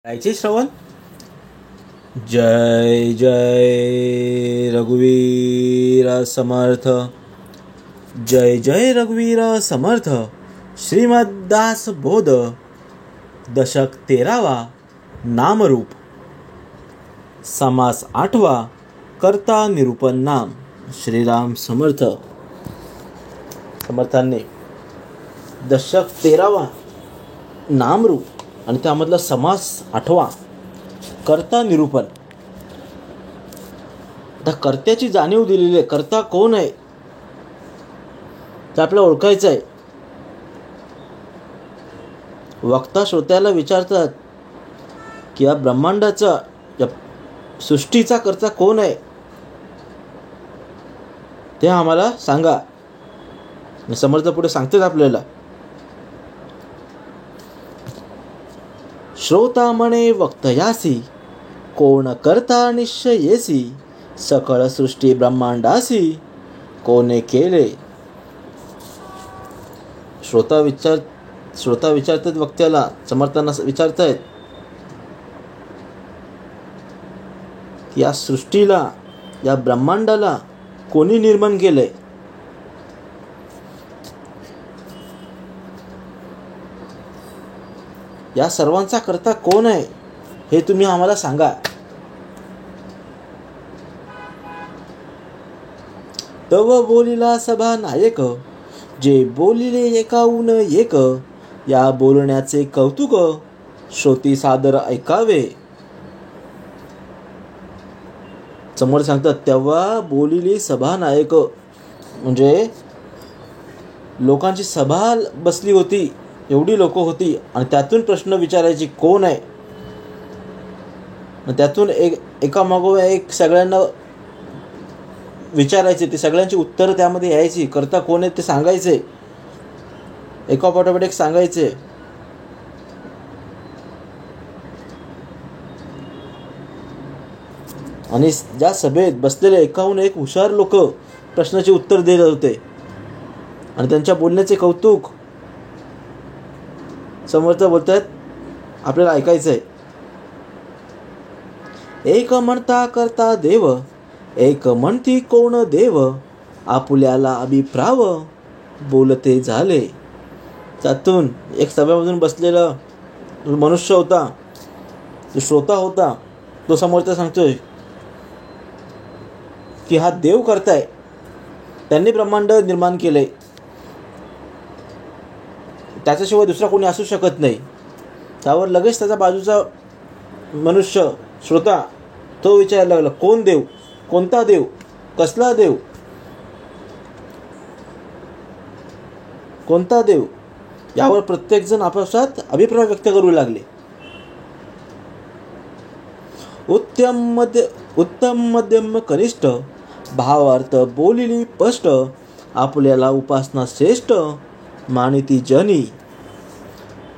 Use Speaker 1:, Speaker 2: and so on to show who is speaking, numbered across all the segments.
Speaker 1: गायचे श्रवण. जय जय रघुवीर समर्थ. जय जय रघुवीर समर्थ. श्रीमद्दास बोध. दशक 13वा. नामरूप. समास 8वा. कर्ता निरूपण नाम. श्रीराम समर्थ. समर्थांनी दशक 13वा नामरूप आणि त्यामधला समास 8वा कर्ता निरूपण. त्या कर्त्याची जाणीव दिलेली आहे. कर्ता कोण आहे ते आपल्याला ओळखायचं आहे. वक्ता श्रोत्याला विचारतात की या ब्रह्मांडाचा, या सृष्टीचा कर्ता कोण आहे ते आम्हाला सांगा. समर्थ पुढे सांगतात आपल्याला, श्रोता म्हणे वक्तयासी, कोण करता निश्चयेसी, सकळ सृष्टी ब्रह्मांडासी, कोणे केले. श्रोता विचारतात वक्त्याला, समर्थांना विचारतायत की या सृष्टीला, या ब्रह्मांडाला कोणी निर्माण केलंय. या सर्वांचा कर्ता कोण आहे हे तुम्ही आम्हाला सांगा. तव बोलिला सभा नायक, जे बोलिले एकाहून एक, या बोलण्याचे कौतुक, श्रोती सादर ऐकावे. समोर सांगतात तेव्हा बोलिली सभा नायक, म्हणजे लोकांची सभा बसली होती, एवढी लोक होती आणि त्यातून प्रश्न विचारायची कोण आहे. त्यातून एकामागोमाग एक सगळ्यांना विचारायचे, ते सगळ्यांची उत्तरं त्यामध्ये यायची. कर्ता कोण आहे ते सांगायचे, एकापाठोपाठ एक सांगायचे. आणि ज्या सभेत बसलेले एकाहून एक हुशार लोक प्रश्नाचे उत्तर देत होते आणि त्यांच्या बोलण्याचे कौतुक समर्थ बोलतात आपल्याला ऐकायचं आहे. एक म्हणता करता देव, एक म्हणती कोण देव, आपुल्याला अभिप्राव, बोलते झाले. त्यातून एक सभेमधून बसलेला मनुष्य होता, जो श्रोता होता, तो समर्थ सांगतोय की हा देव करताय, त्यांनी ब्रह्मांड निर्माण केलंय, त्याच्याशिवाय दुसरा कोणी असू शकत नाही. त्यावर लगेच त्याचा बाजूचा मनुष्य श्रोता तो विचारायला लागला, कोण देव, कोणता देव, कसला देव, कोणता देव. यावर प्रत्येक जण आपापसात अभिप्राय व्यक्त करू लागले. उत्तम मध्यम कनिष्ठ, भावार्थ बोलिली स्पष्ट, आपल्याला उपासना श्रेष्ठ, मानिती जनी.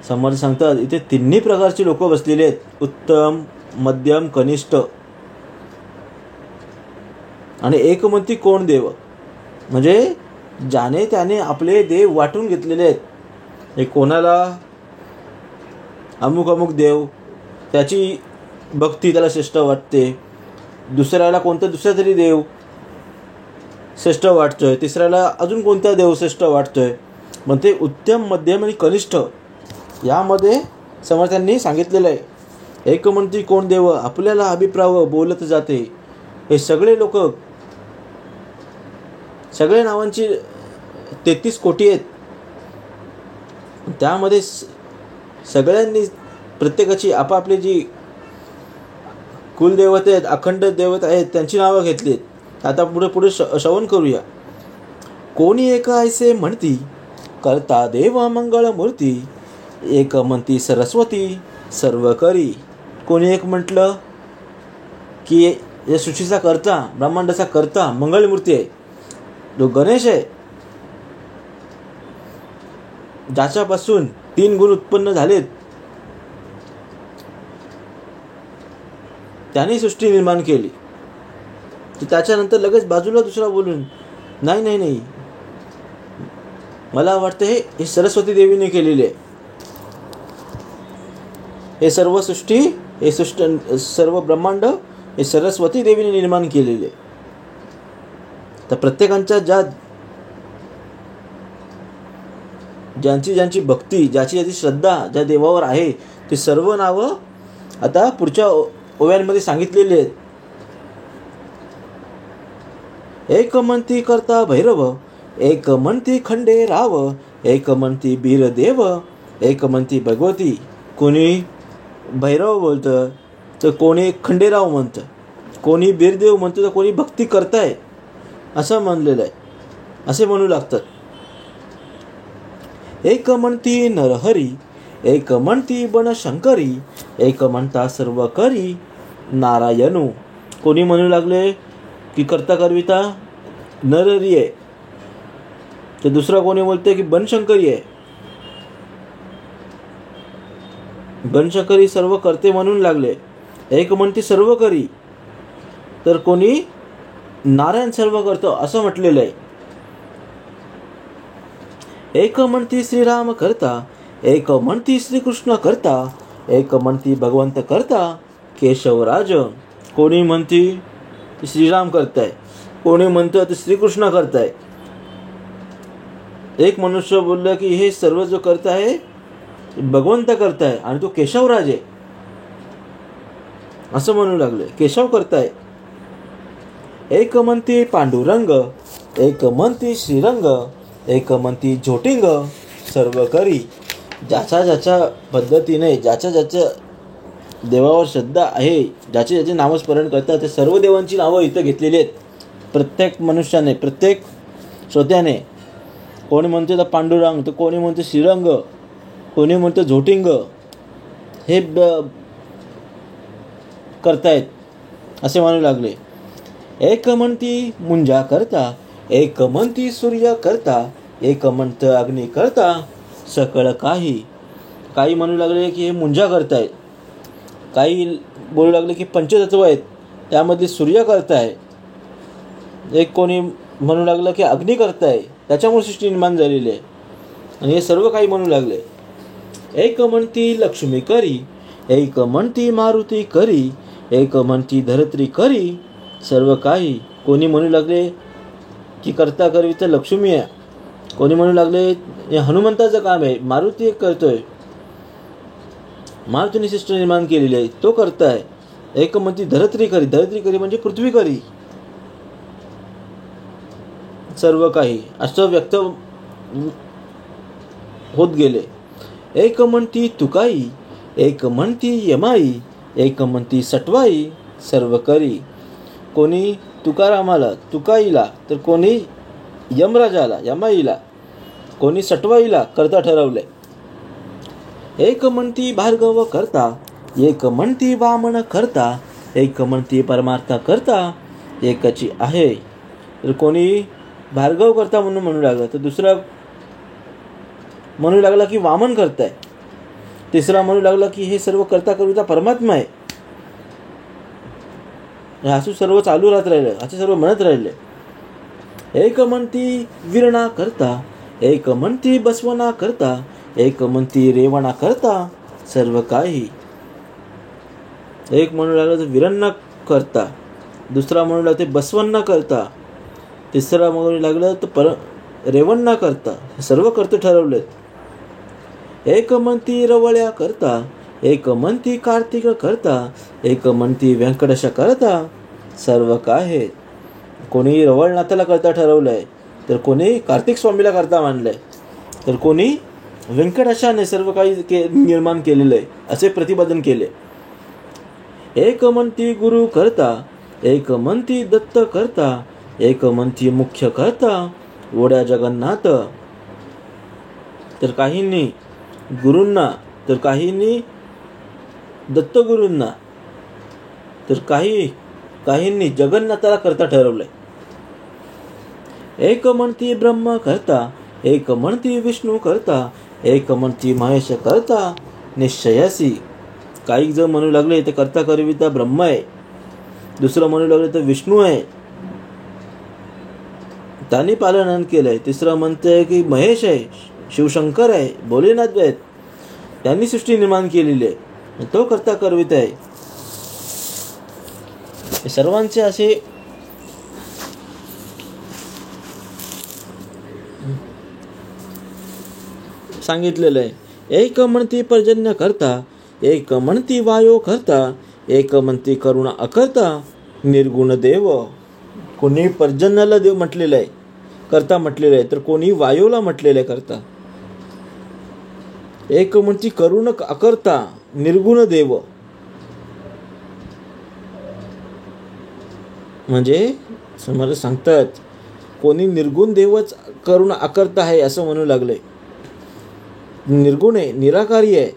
Speaker 1: समर्थ सांगतात इथे तिन्ही प्रकारची लोक बसलेले आहेत, उत्तम, मध्यम, कनिष्ठ आणि एक म्हणती कोण देव, म्हणजे ज्याने त्याने आपले देव वाटून घेतलेले आहेत. एक कोणाला अमुक देव, त्याची भक्ती त्याला श्रेष्ठ वाटते, दुसऱ्याला कोणता दुसरा तरी देव श्रेष्ठ वाटतोय, तिसऱ्याला अजून कोणता देव श्रेष्ठ वाटतोय. मग ते उत्तम, मध्यम आणि कनिष्ठ यामध्ये समर्थांनी सांगितलेलं आहे. एक म्हणती कोण देव, आपल्याला अभिप्राव, बोलत जाते. हे सगळे लोक, सगळ्या नावांची 33 कोटी आहेत. त्यामध्ये सगळ्यांनी प्रत्येकाची आपापली जी कुलदेवता आहेत, अखंड देवता आहेत, त्यांची नावं घेतली. आता पुढे श्रवण करूया. कोणी एक ऐसे म्हणती, करता देव मंगळ मूर्ती, एक म्हणती सरस्वती, सर्व करी. कोणी एक म्हटलं की या सृष्टीचा कर्ता, ब्रह्मांडाचा कर्ता मंगळमूर्ती आहे, जो गणेश आहे, ज्याच्यापासून 3 गुण उत्पन्न झालेत, त्याने सृष्टी निर्माण केली. त्याच्यानंतर लगेच बाजूला दुसरा बोलून, नाही, मला वाटतं हे सरस्वती देवीने केलेले आहे. हे सर्व सृष्टी, हे सर्व ब्रह्मांड हे सरस्वती देवीने निर्माण केलेले. तर प्रत्येकांच्या ज्यांची भक्ती, ज्याची श्रद्धा ज्या देवावर आहे, ते सर्व नावं आता पुढच्या ओव्यांमध्ये सांगितलेली आहेत. एक म्हणती करता भैरव, एक म्हणती खंडेराव, एक म्हणती बीरदेव, एक म्हणती भगवती. कोणी भैरव बोलतं तर कोणी खंडेराव म्हणतं, कोणी बीरदेव म्हणतं तर कोणी भक्ती करताय असं म्हणलेलं आहे, असे म्हणू लागतात. एक म्हणती नरहरी, एक म्हणती बनशंकरी, एक म्हणता सर्व करी नारायणू. कोणी म्हणू लागले की करता करविता नरहरी आहे, तर दुसरा कोणी बोलते की बनशंकरी आहे. बनशंकरी सर्व करते म्हणून लागले. एक म्हणती सर्व करी, तर कोणी नारायण सर्व करतो असं म्हटलेलं आहे. एक म्हणती श्रीराम करता, एक म्हणती श्रीकृष्ण करता, एक म्हणती भगवंत करता केशवराज. कोणी म्हणती श्रीराम करताय, कोणी म्हणतं ते श्रीकृष्ण करताय. एक मनुष्य बोलला की हे सर्व जो करता आहे भगवंत करताय आणि तो केशवराज आहे असं म्हणू लागले. केशव करताय. एक म्हणती पांडुरंग, एक म्हणती श्रीरंग, एक म्हणती झोटिंग सर्व करी. ज्याच्या पद्धतीने ज्याच्या देवावर श्रद्धा आहे, ज्याचे नामस्मरण करतात, ते सर्व देवांची नावं इथं घेतलेली आहेत. प्रत्येक मनुष्याने, प्रत्येक श्रोत्याने. कोणी म्हणते तर पांडुरंग, तर कोणी म्हणते श्रीरंग, कोणी म्हणते झोटिंग, हे करतायत असे म्हणू लागले. एक म्हणती मुंजा करता, एक म्हणती सूर्य करता, एक म्हणतं अग्नी करता सकळ काही. काही म्हणू लागले की हे मुंजा करतायत, काही बोलू लागले की पंचतत्व आहेत त्यामध्ये सूर्य करताय, एक कोणी म्हणू लागलं की अग्नी करताय, त्याच्यामुळे सृष्टी निर्माण झालेली आहे. आणि हे सर्व काही म्हणू लागले. एक म्हणती लक्ष्मी करी, एक म्हणती मारुती करी, एक म्हणती धरत्री करी सर्व काही. कोणी म्हणू लागले की करता करविता लक्ष्मी आहे, कोणी म्हणू लागले हे हनुमंताचं काम आहे, मारुती एक करतोय, मारुतीने सृष्टी निर्माण केलेली आहे तो करताय. एक म्हणती धरत्री करी, धरत्री करी म्हणजे पृथ्वी करी सर्व काही असं व्यक्त होत गेले. एक म्हणती तुकाई, एक म्हणती यमाई, एक म्हणती सटवाई सर्व करी. कोणी तुकारामाला, तुकाईला, तर कोणी यमराजाला, यमाईला, कोणी सटवाईला करता ठरवले. एक म्हणती भार्गव करता, एक म्हणती वामन करता, एक म्हणती परमार्थ करता एकाची आहे. तर कोणी भार्गव करता म्हणून म्हणू लागला, तर दुसरा म्हणू लागला की वामन करताय, तिसरा म्हणू लागला की हे सर्व करता कविता परमात्मा आहे. असं सर्व चालू राहत राहिलं, असं सर्व म्हणत राहिले. एक म्हणती वीरणा करता, एक म्हणती बसवना करता, एक म्हणती रेवणा करता सर्व काही. एक म्हणू लागला तर वीरण्णा करता, दुसरा म्हणू लागला ते बसवण्णा करता, तिसरा म्हणू लागला तर रेवण्णा करता. सर्व करते ठरवलेत. एक म्हणती रवळ्या करता, एक म्हणती कार्तिक करता, एक म्हणती व्यंकटेश करता सर्व काही. कोणी रवळनाथाला करता ठरवलंय, तर कोणी कार्तिक स्वामीला करता मानलंय, तर कोणी व्यंकटेशाने सर्व काही निर्माण केलेलं आहे असे प्रतिपादन केले. एक म्हणती गुरु करता, एक म्हणती दत्त करता, एक म्हणती मुख्य करता ओढ्या जगन्नाथ. तर काहींनी गुरूंना, तर काहींनी दत्तगुरूंना, तर काहींनी जगन्नाथाला करता ठरवलंय. एक म्हणती ब्रह्म करता, एक म्हणती विष्णू करता, एक म्हणती महेश करता निश्चयासी. काही जण म्हणू लागले तर करता करविता ब्रह्म आहे, दुसरं म्हणू लागले तर विष्णू आहे, त्यांनी पालन केलंय. तिसरं म्हणतंय की महेश आहे, शिवशंकर आहे, भोलेनाथ आहेत, त्यांनी सृष्टी निर्माण केलेली आहे. तो करता करवित आहे. सर्वांचे असे सांगितलेलं आहे. एक म्हणती पर्जन्य करता, एक म्हणती वायो करता, एक म्हणती करुणा अकर्ता, निर्गुण देव. कोणी पर्जन्याला देव म्हटलेलं आहे, करता म्हटलेलं आहे, तर कोणी वायूला म्हटलेलं आहे करता. एक म्हणती करुण अकर्ता, निर्गुण देव. म्हणजे समोर सांगतात कोणी निर्गुण देवच करुण अकर्ता आहे असं म्हणू लागले. निर्गुण आहे, निराकारी आहे.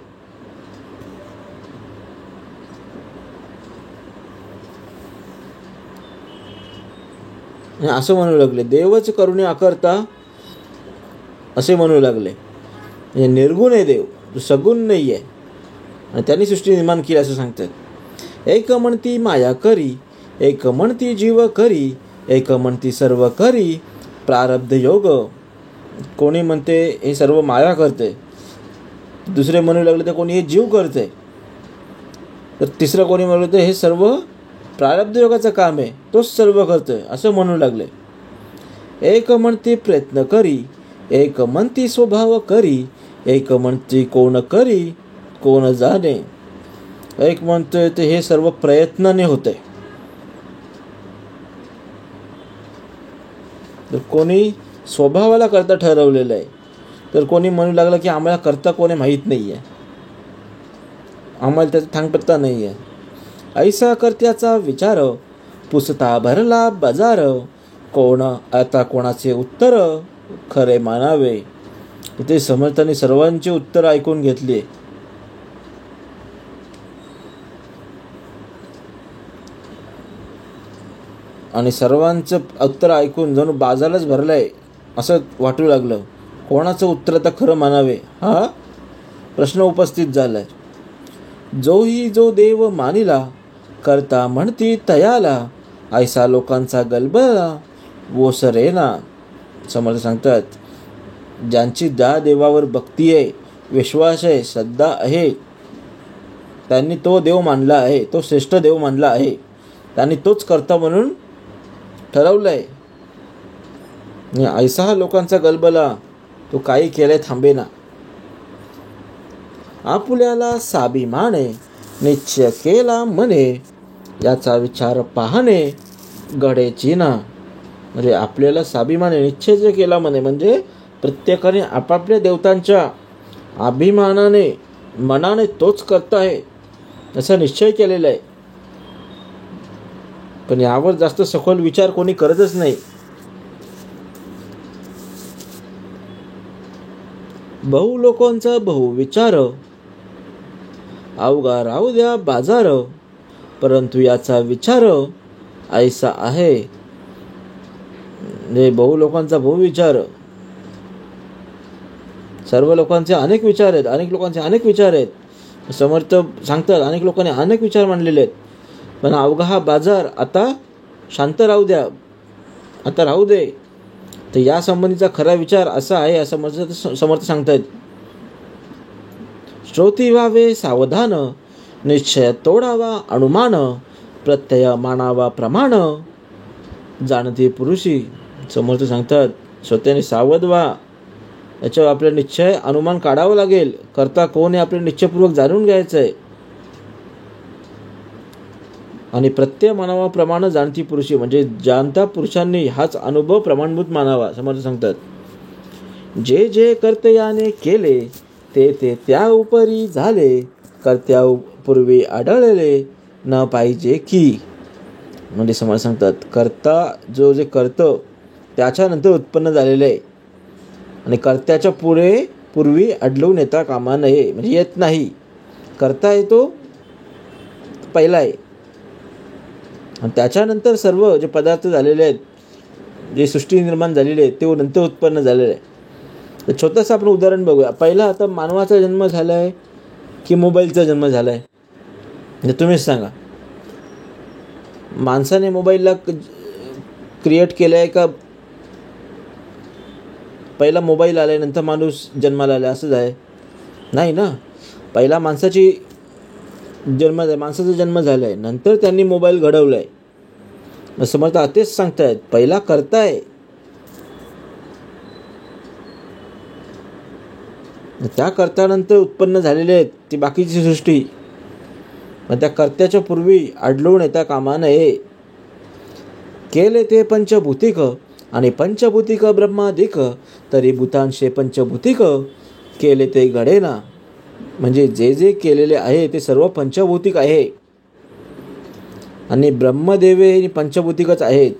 Speaker 1: असं म्हणू लागले. देवच करुणे अकर्ता असे म्हणू लागले. म्हणजे निर्गुण आहे देव, तो सगुण नाही आहे आणि त्यांनी सृष्टी निर्माण केली असं सांगतात. एक म्हणती माया करी, एक म्हणती जीव करी, एक म्हणती सर्व करी प्रारब्ध योग. कोणी म्हणते हे सर्व माया करते, दुसरे म्हणू लागले तर कोणी हे जीव करते, तर तिसरं कोणी म्हणू लागले हे सर्व प्रारब्ध योगाचं काम आहे, तोच सर्व करतोय असं म्हणू लागले. एक म्हणती प्रयत्न करी, एक म्हणती स्वभाव करी, एक म्हणती कोण करी कोण जाणे. एक म्हणतोय ते हे सर्व प्रयत्नाने होते, तर कोणी स्वभावाला करता ठरवलेलं आहे, तर कोणी म्हणू लागलं की आम्हाला करता कोणी माहीत नाही आहे, आम्हाला त्याचा थांगपत्ता नाही आहे. ऐसा कर्त्याचा विचार, पुसता भरला बाजार, कोण आता कोणाचे उत्तर खरे मानावे. इथे समर्थांनी सर्वांची उत्तर ऐकून घेतली आणि सर्वांचं उत्तर ऐकून जणू बाजारच भरलाय असं वाटू लागलं. कोणाचं उत्तर आता खरं मानावे हा प्रश्न उपस्थित झालाय. जोही जो देव मानिला, करता म्हणती तयाला, ऐसा लोकांचा गलबला ओसरेना. समर्थ सांगतात ज्यांची ज्या देवावर भक्ती आहे, विश्वास आहे, श्रद्धा आहे, त्यांनी तो देव मानला आहे, तो श्रेष्ठ देव मानला आहे, त्यांनी तोच करता म्हणून ठरवलंय. ऐसा हा लोकांचा गलबला, तो काही केलाय थांबेना. आपुल्याला साभिमाने, निश्चय केला मने, याचा विचार पाहणे घडे चिना. म्हणजे आपल्याला स्वाभिमाने निश्चय जे केला म्हणे, म्हणजे प्रत्येकाने आपापल्या देवतांच्या अभिमानाने मनाने तोच करता आहे असा निश्चय केलेला आहे. पण यावर जास्त सखोल विचार कोणी करतच नाही. बहु लोकांचा बहु विचार, अवघा राहू द्या बाजार, परंतु याचा विचार ऐसा आहे. बहु लोकांचा बहु विचार, सर्व लोकांचे अनेक विचार आहेत, अनेक लोकांचे अनेक विचार आहेत. समर्थ सांगतात अनेक लोकांनी अनेक विचार मांडलेले आहेत, पण अवघा हा बाजार आता शांत राहू द्या, आता राहू दे. तर या संबंधीचा खरा विचार असा आहे असं समर्थ सांगतायत. श्रोती व्हावे सावधान, निश्चय तोडावा अनुमान, प्रत्यय मानावा प्रमाण, जाणते पुरुषी. समर्थ सांगतात श्रोत्याने सावध व्हा, याच्यावर आपला निश्चय अनुमान काढावं लागेल. करता कोण आहे आपले निश्चयपूर्वक जाणून घ्यायचं आहे. आणि प्रत्यय मानावा प्रमाण जाणती पुरुषी, म्हणजे जाणता पुरुषांनी हाच अनुभव प्रमाणभूत मानावा. समर्थ सांगतात जे जे कर्तयाने केले, ते ते त्या उपरी झाले, कर्त्या पूर्वी आढळले न पाहिजे की. म्हणजे समर्थ सांगतात कर्ता जो जे करतं त्याच्यानंतर उत्पन्न झालेलं आहे आणि कर्त्याच्या पूर्वी आढळून येता कामा नये, म्हणजे येत नाही. करता येतो पहिला आहे आणि त्याच्यानंतर सर्व जे पदार्थ झालेले आहेत, जे सृष्टी निर्माण झालेली आहे, ते नंतर उत्पन्न झालेलं आहे. तर छोटंसं आपण उदाहरण बघूया. पहिला आता मानवाचा जन्म झाला आहे की मोबाईलचा जन्म झाला आहे? म्हणजे तुम्हीच सांगा. माणसाने मोबाईलला क्रिएट केलं आहे का पहिला मोबाईल आला आहे नंतर माणूस जन्माला आला असंच आहे? नाही ना. पहिला माणसाची माणसाचा जन्म झालाय, नंतर त्यांनी मोबाईल घडवलाय. समर्थ तेच सांगतायत, पहिला करताय, त्या कर्त्यानंतर उत्पन्न झालेले आहेत ती बाकीची सृष्टी. पण त्या कर्त्याच्या पूर्वी आढळून येता कामा नये. केले ते पंचभूतिक आणि पंचभूतिक ब्रह्मादिक, तरी भूतांशे पंचभूतिक केले ते घडेना. म्हणजे जे जे केलेले आहे ते सर्व पंचभौतिक आहे आणि ब्रह्मदेवे हे पंचभौतिकच आहेत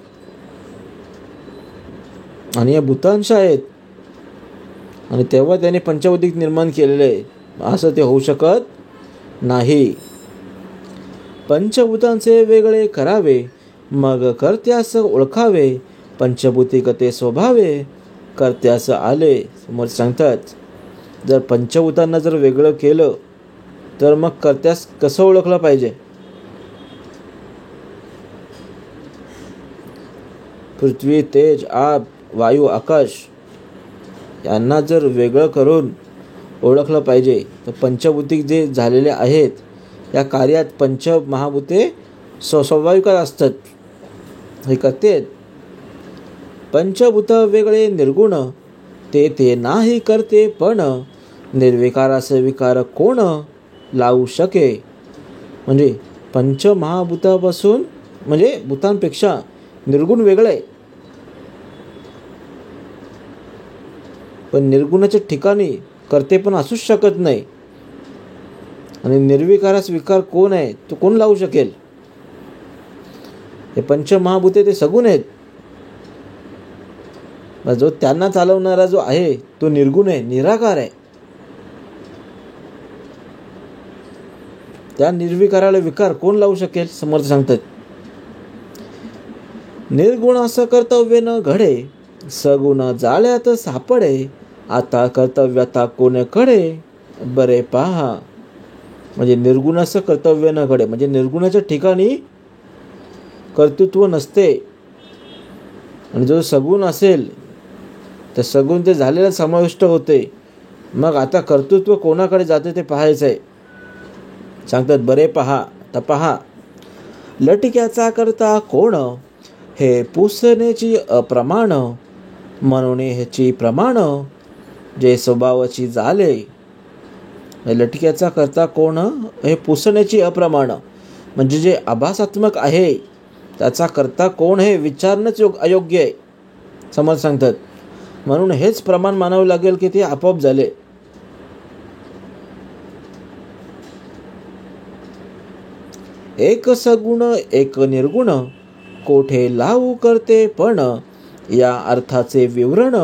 Speaker 1: आणि या भूतांश आहेत. आणि तेव्हा त्याने पंचभौतिक निर्माण केलेले आहे, असं ते होऊ शकत नाही. पंचभूतांचे वेगळे करावे, मग कर्त्यास ओळखावे. पंचभूतिक ते स्वभावे, कर्त्यास आले. समोर सांगतात, जर पंचभूतांना जर वेगळं केलं तर मग कर्त्यास कसं ओळखलं पाहिजे. पृथ्वी, तेज, आप, वायू, आकाश यांना जर वेगळं करून ओळखलं पाहिजे तर पंचभूतिक जे झालेले आहेत या कार्यात पंचमहाभूते स्वाभाविकच असतात, हे करते. पंचभूत वेगळे निर्गुण, ते नाही करते पण. निर्विकारास विकार कोण लावू शके. म्हणजे पंचमहाभूतापासून म्हणजे भूतांपेक्षा निर्गुण वेगळे, पण निर्गुणाच्या ठिकाणी करते पण असूच शकत नाही. आणि निर्विकारास विकार कोण आहे, तो कोण लावू शकेल. हे पंचमहाभूते ते सगुण आहेत. जो त्यांना चालवणारा जो आहे तो निर्गुण आहे, निराकार आहे. त्या निर्विकाराला विकार कोण लावू शकेल. समर्थ सांगतात, निर्गुण असं कर्तव्य न घडे, सगुण जाळ्यात सापडे. आता कर्तव्यता कोणकडे, बरे पहा. म्हणजे निर्गुण असं कर्तव्य न घडे, म्हणजे निर्गुणाच्या ठिकाणी कर्तृत्व नसते. आणि जो सगुण असेल तर सगुण ते झालेला समाविष्ट होते. मग आता कर्तृत्व कोणाकडे जाते ते पाहायचं आहे. सांगतात, बरे पहा. तर पहा, लटक्याचा करता कोण, हे पुसण्याची अप्रमाण. म्हणून ह्याची प्रमाण, जे स्वभावाची झाले. लटक्याचा करता कोण, हे पुसण्याची अप्रमाण. म्हणजे जे आभासात्मक आहे त्याचा करता कोण हे विचारणंच अयोग्य आहे. समर्थ सांगतात, म्हणून हेच प्रमाण मानावं लागेल की ते आपोआप झाले. एक सगुण एक निर्गुण, कोठे लावू करते पण. या अर्थाचे विवरण,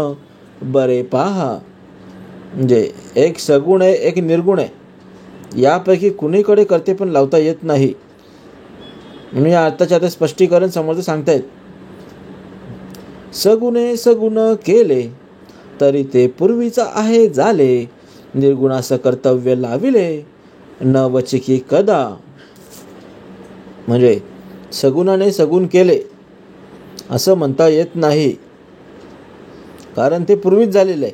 Speaker 1: बरे पहा. म्हणजे एक सगुण आहे एक निर्गुण आहे, यापैकी कुणीकडे करते पण लावता येत नाही. म्हणून या अर्थाचे आता स्पष्टीकरण समर्थ सांगतायत. सगुणे सगुण केले, तरी ते पूर्वीचा आहे झाले. निर्गुणास कर्तव्य लाविले, न वचिकी कदा. म्हणजे सगुणाने सगुण केले असं म्हणता येत नाही, कारण ते पूर्वीच झालेलं आहे.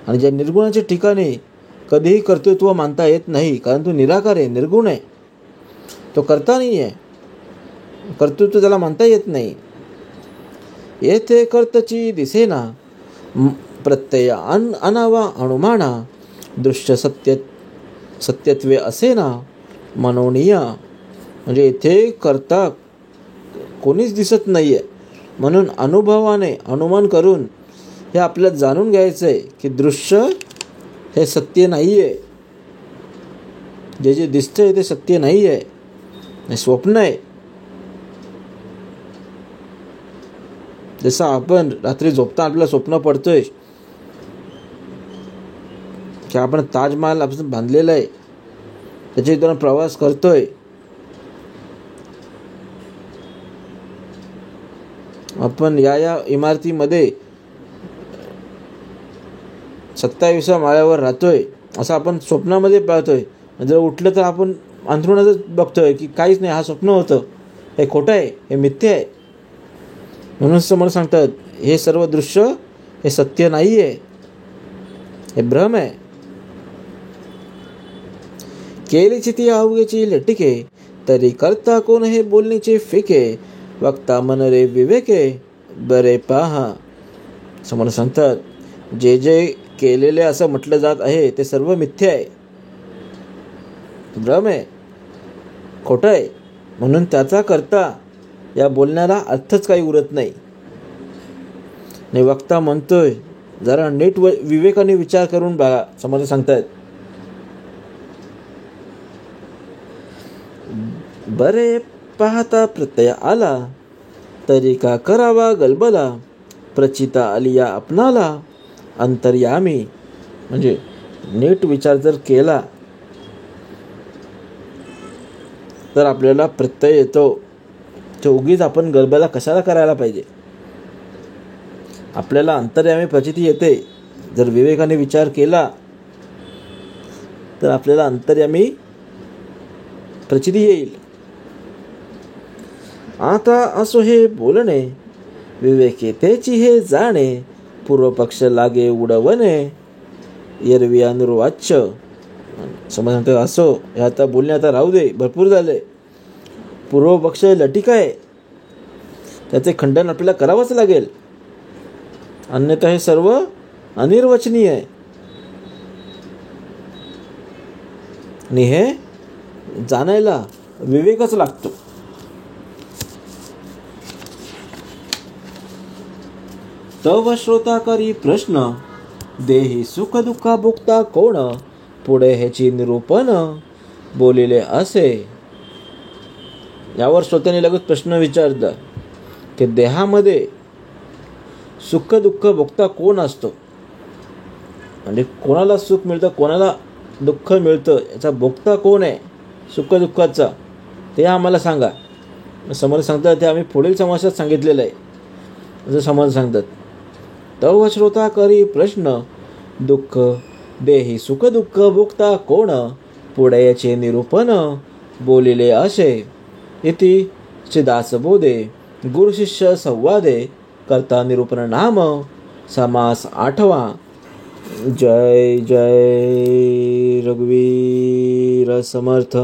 Speaker 1: आणि ज्या निर्गुणाच्या ठिकाणी कधीही कर्तृत्व मानता येत नाही, कारण तो निराकार आहे, निर्गुण आहे, तो करता नाही आहे. कर्तृत्व त्याला मानता येत नाही. येथे कर्तची दिसेना, प्रत्यय अनावा अनुमाना. दृश्य सत्यत्वे असेना, मनोनीया. म्हणजे येथे करता कोणीच दिसत नाही आहे, म्हणून अनुभवाने अनुमान करून हे आपल्याला जाणून घ्यायचं आहे की दृश्य हे सत्य नाही आहे. जे जे दिसतंय ते सत्य नाही आहे, हे स्वप्न आहे. जसं आपण रात्री झोपता आपल्याला स्वप्न पडतोय की आपण ताजमहाल आपण बांधलेला आहे, त्याच्या इथून प्रवास करतोय. आपण या इमारतीमध्ये 27व्या माळ्यावर राहतोय असं आपण स्वप्नामध्ये पाहतोय. जर उठलं तर आपण अंथरुणातच बघतोय की काहीच नाही, हा स्वप्न होतं, हे खोटं आहे, हे मिथ्य आहे. म्हणून समोर सांगतात, हे सर्व दृश्य हे सत्य नाही आहे, हे भ्रम आहे. केलीची ती अवघेची लटिके, तरी करता कोण हे बोलण्याचे फिके, वक्ता मन रे विवेके, बरे पहा. समोर सांगतात, जे जे केलेले असं म्हटलं जात आहे ते सर्व मिथ्या आहे, भ्रम आहे, खोटं आहे. म्हणून त्याचा करता या बोलण्याला अर्थच काही उरत नाही. आणि वक्ता म्हणतोय, जरा नीट विवेकाने विचार करून बघा. समोर सांगतायत, बरे पाहता प्रत्यय आला, तरी का करावा गलबला, प्रचिता आलिया आपणाला, अंतर्यामी. म्हणजे नीट विचार जर केला तर आपल्याला प्रत्यय येतो. तो उगीच आपण गलबला कशाला करायला पाहिजे. आपल्याला अंतर्यामी प्रचिती येते. जर विवेकाने विचार केला तर आपल्याला अंतर्यामी प्रचिती येईल. आता असो हे बोलणे, विवेकेतेची हे जाणे, पूर्वपक्ष लागे उडवणे, एरवी अनुर्वाच्य. समजतं असो, हे आता बोलणे आता राहू दे, भरपूर झाले. पूर्वपक्ष लटिका आहे, त्याचे खंडन आपल्याला करावंच लागेल, अन्यथा हे सर्व अनिर्वचनीय आहे. आणि हे जाणायला विवेकच लागतो. तव श्रोता करी प्रश्न, देही सुख दुःखा भोगता कोण, पुढे ह्याची निरूपण बोलिले असे. यावर श्रोत्याने लगेच प्रश्न विचारला की देहामध्ये सुख दुःख भोगता कोण असतो, म्हणजे कोणाला सुख मिळतं कोणाला दुःख मिळतं, याचा भोगता कोण आहे सुख दुःखाचा, ते आम्हाला सांगा. समोर सांगतात ते आम्ही पुढील समासात सांगितलेलं आहे. असं समोर सांगतात, तव श्रोता करी प्रश्न, दुःख देही सुख दुःख भोगता कोण, पुढे याचे निरूपण बोलिले असे. इति चिदासबोधे गुरु शिष्य संवादे, करता निरूपण नाम समास 8वा. जय जय रघुवीर समर्थ.